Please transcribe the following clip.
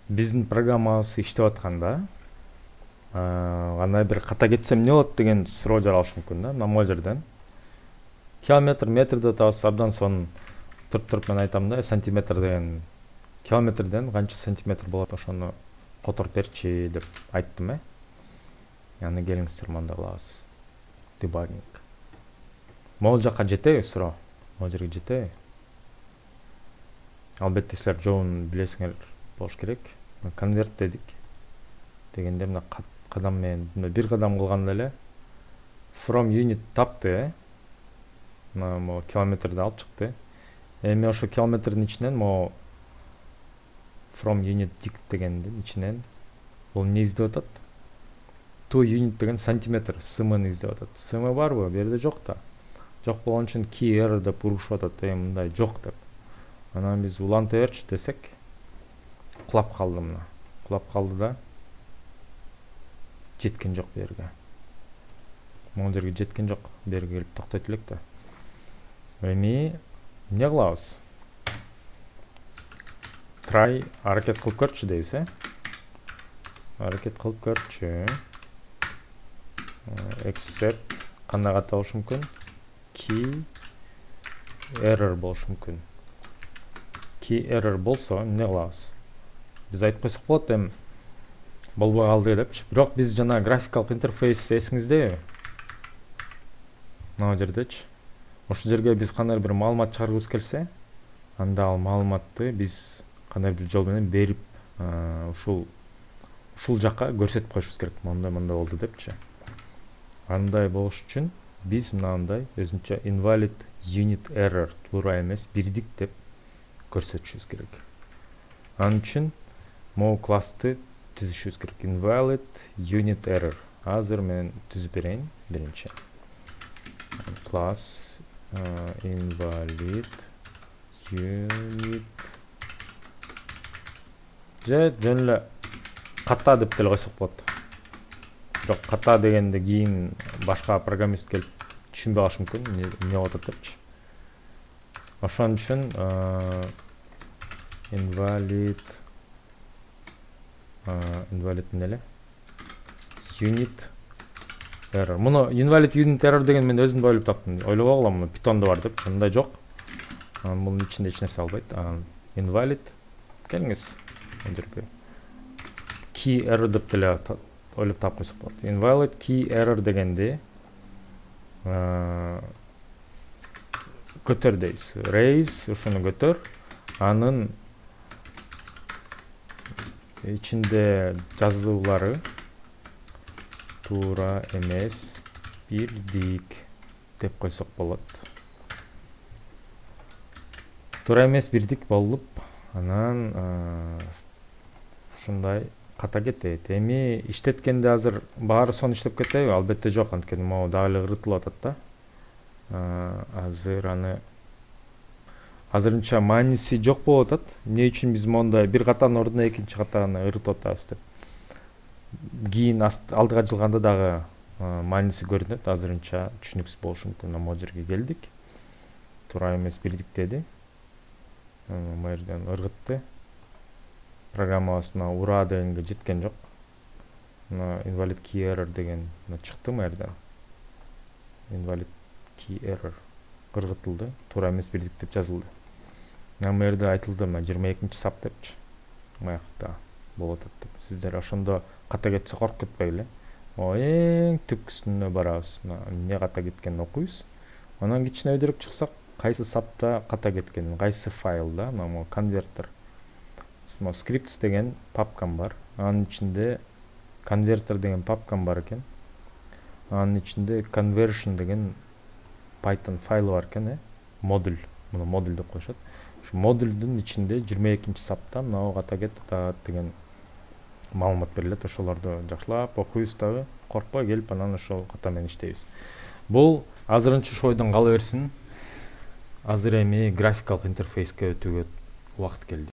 биздин программабыз иштеп атканда кандай бир ката кетсем эмне болот деген суроо жаралышы мүмкүн да. Мына жерден километр, метр деп атабыз. Абдан сонун туруп мен айтам да, сантиметр деген километрден канча сантиметр болот, ошону которуп берчи деп айттым. Аны келиңиздер мында кылабыз. Дебагинг. Могул жакка жетеби суроо? Могул жерге жетеби? Албетте силер жообун билесиңер болуш керек. Конверт дедик. Дегенде мына кадам менен бир кадам кылганда эле from unit тапты. Мына километрди алып чыкты. Эми ошо километрдин ичинен могу from unit dict дегендин ичинен бул эмне издеп атат? To unit деген сантиметр сымын издеп атат. Сымы барбы? Бу жерде жок да. Жок болгон үчүн key error деп урушуп атат. Мындай жок деп. Анан биз уланта берчи десек, кулап калды мына. Кулап калды да жеткен жок берге. Могул жерге жеткен жок. Берге келип токтойт элек да. Эми эмне кылабыз? Try аракет кылып көрчү дейбиз, Аракет кылып көрчү. Except кандай ката болушу мүмкүн? Key error болушу мүмкүн. Key error болсо эмне кылабыз? Биз айтып койсок болот, эми болбой калды депчи. Бирок биз жана графикалык интерфейс эсиңиздеби? Мына жердечи. Ошол жерге биз кандай бир маалымат чыгаргыбыз келсе, анда ал маалыматты биз кандай бир жол менен берип, ушул жакка көрсөтүп коюшубуз керек. Мындай болду депчи. Андай болуш үчүн биз мындай өзүнчө invalid unit error туура эмес бирдик деп көрсөтүшүбүз керек. Анын үчүн могу классты түзүшүбүз керек. Invalid unit error. Азыр мен түзүп берейин биринчи. Класс invalid unit же жөн эле ката деп деле койсок болот. Бирок ката дегенде кийин башка программист келип түшүнбөй калышы мүмкүн, эмне болуп атат депчи. Ошон үчүн invalid эмне эле? Unit error. Муну invalid unit error деген мен өзүм ойлоп таптым. Ойлобогула, муну Python'да бар деп. Мындай жок. Мунун ичинде эч нерсе албайт. Invalid келиңиз. Жерге key error деп деле ойлоп таап койсок болот. Invalid key error дегенди көтөр дейбиз. Raise ушуну көтөр. Анын ичинде жазуулары туура эмес бирдик деп койсок болот. Туура эмес бирдик болуп, анан ушундай ката кетет. Эми иштеткенде азыр баары сонун иштеп кетеби? Албетте жок, анткени могу дагы эле ырытылып атат да. Азыр аны азырынча мааниси жок болуп атат. Эмне үчүн биз мондай бир катанын ордуна экинчи катаны ырытып атабыз деп. Кийин алдыга жылганда дагы мааниси көрүнөт. Азырынча түшүнүксүз болушу мүмкүн. Могу жерге келдик. Туура эмес бирдик деди. Могу жерден ыргытты. Программабыз мына ура дегенге жеткен жок. Мына invalid key error деген чыкты мына жерден. Invalid key error ыргытылды. Туура эмес бирдик деп жазылды. Мына жерде айтылды, 22-чи сап депчи. Маякта болуп атат деп. Сиздер ошондо ката кетсе коркуп кетпегиле. Эң түпкүсүнө барабыз. Эмне ката кеткенин окуйбуз. Анан кичине өйдөрөк чыксак, кайсы сапта ката кеткенин, кайсы файлда, мына конвертер. Scripts деген папкам бар. Анын ичинде converter деген папкам бар экен. Анын ичинде conversion деген Python файлы бар экен, модуль. Муну модуль деп коюшат. Ушу модулдун ичинде 22-чи сапта мына ката кетет деген маалымат берилет. Ошолорду жакшылап окуйбуз дагы, коркпой келип анан ошол ката менен иштейбиз. Бул азырынча ушу ойдон кала берсин. Азыр эми графикалык интерфейске өтүүгө убакыт келди.